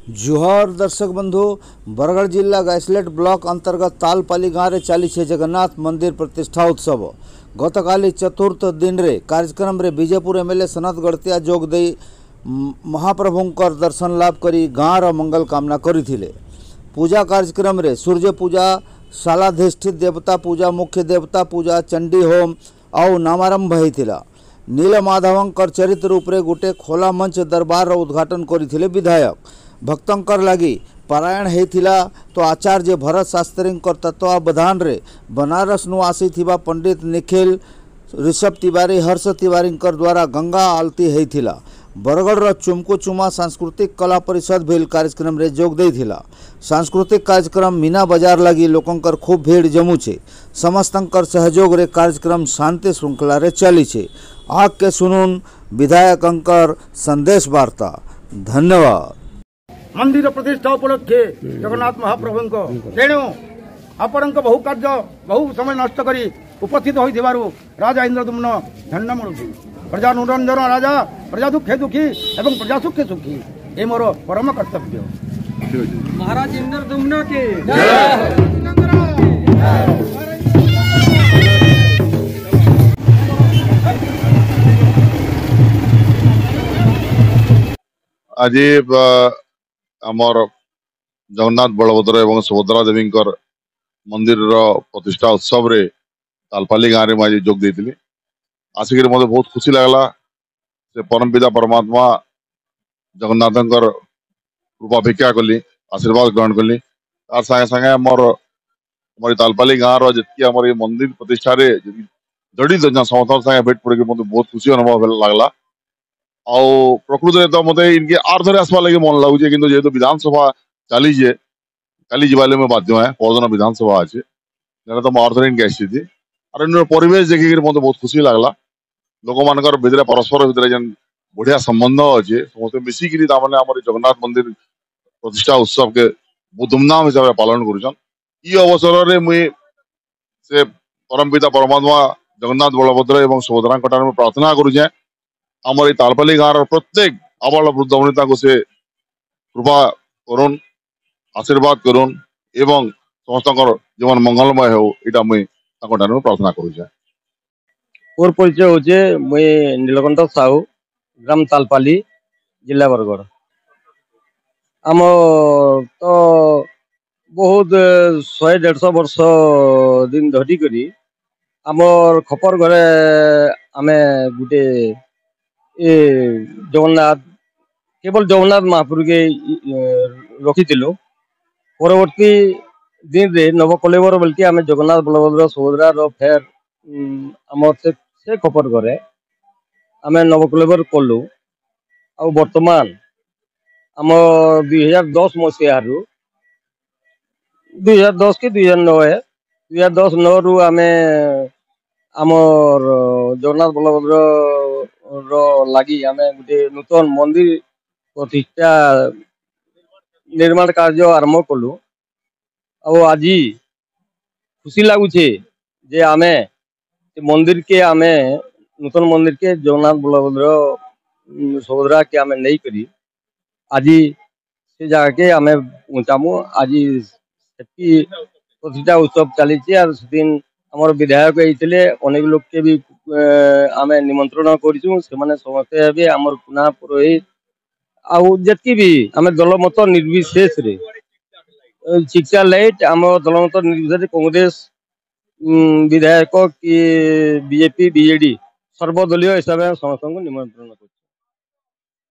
जुहर दर्शक बंधु बरगढ़ जिला गाइसलेट ब्लॉक अंतर्गत तालपाली गाँव में चली जगन्नाथ मंदिर प्रतिष्ठा उत्सव गतकाली चतुर्थ दिन रे कार्यक्रम रे बीजेपुर एमएलए सनत गड़तिया जोग दे महाप्रभुंकर दर्शन लाभ करी गाँव मंगल कामना करिथिले। पूजा कार्यक्रम रे सूर्य पूजा, शालाधिष्ठित देवता पूजा, मुख्य देवता पूजा, चंडी होम और नामारंभ होइथिला। नीलमाधवंकर चरित्र उपरे गोटे खोला मंच दरबार उद्घाटन करिथिले विधायक। भक्तंकर लगी पारायण होइथिला तो आचार्य भरत शास्त्रींकर तत्वावधान रे बनारस नु आसीथिबा पंडित निखिल ऋषभ तिवारी, हर्ष तिवारींकर द्वारा गंगा आलती होइथिला। बरगढ़ चुमको चुमा सांस्कृतिक कला परिषद भी कार्यक्रम रे जोग देइथिला। सांस्कृतिक कार्यक्रम मीना बाजार लगी लोकंकर खूब भीड़ जमुचे। समस्तंकर सहयोग रे कार्यक्रम शांति श्रृंखला रे चली छे। आग के सुनुन विधायक अंकर संदेश वार्ता। धन्यवाद। मंदिर प्रतिष्ठा उपलक्षे जगन्नाथ महाप्रभु तेणु आपण बहु कार्य बहु समय नष्ट करी उपस्थित होइथिबारु राजा इंद्रदुम्न धन्य मिलुछि। प्रजा निरंजन राजा, प्रजा दुखे दुखी एवं प्रजा सुखे सुखी, ए मोर परम कर्तव्य। महाराज इंद्रदुम्न के आज आमर जगन्नाथ बलभद्र एवं सुभद्रा देवी मंदिर प्रतिष्ठा उत्सव रे तालपाली गाँव में आज जोग देती आसिक मत बहुत खुशी लगला। से परम पिता परमात्मा जगन्नाथ कृपा भिक्षा कली, आशीर्वाद ग्रहण कली। तार संगे संगे आमर तालपाली गाँव जी आम मंदिर प्रतिष्ठा रे जड़ित समस्त संगे भेट पड़े मत बहुत खुशी अनुभव लगला। आउ प्रकृत में तो मत इनके आर धरे आसवा लगे मन लगुचे कि जेहेतु विधानसभा चलीजे काली जीवाले में बाध्य है परदिन विधानसभा अच्छे तो मैं आर इनके आसी और परिवेश देखिक मत बहुत खुशी लगला। लोक मान भितर परस्पर भितर जेन बढ़िया संबंध अच्छे समस्त मिसिक जगन्नाथ मंदिर प्रतिष्ठा उत्सव के बहुत धूमधाम हिसाब से पालन करुछन। ई अवसर रे मुई से परम पिता परमात्मा जगन्नाथ बलभद्र एवं सुभद्रा में प्रार्थना करुचे आमर तालपाली गाँव प्रत्येक आबाल वृद्ध वनिता को से कृपा करुन, आशीर्वाद करुन एवं समस्त जीवन मंगलमय हो इटा मुई प्रार्थना करुचे। मोर परिचय होचे मुई नीलकंठ साहू, ग्राम तालपाली, जिला बरगढ़। आम तो बहुत 100-150 वर्ष दिन धरी करी आमर खपर घरे आमे गुटे जगन्नाथ केवल जगन्नाथ महाप्रभु के रखी। परवर्ती दिन रे नवकलेवर बोलके आमे जगन्नाथ बलभद्र सुभद्रा फेर आम से खपर घरे आमे नवकलेवर कलु। आ वर्तमान आम 2010 मसीह 2010 कि 2009 है 2010 रु आमे आमर जगन्नाथ बलभद्र लगी आमे गोटे नूतन मंदिर प्रतिष्ठा निर्माण कार्य आरंभ कलु। आज खुशी लगुचे जे आमे मंदिर के आमे नूतन मंदिर के जगन्नाथ बलभद्र सुभद्रा के आमे नहीं करी आज से जगह के आमे पहुंचामु। आज प्रतिष्ठा उत्सव चली दिन आमर विधायक होते अनेक लोग के भी आमे निमंत्रण करूँ से समस्ते आमर पुना पुरोहित आउ जी भी आमे दलमत निर्विशेष रे शिक्षा लाइट आम दलमत निर्विशेष कांग्रेस विधायक कि बीजेपी बीजेडी सर्वदलीय हिसाब से समस्त निमंत्रण कर।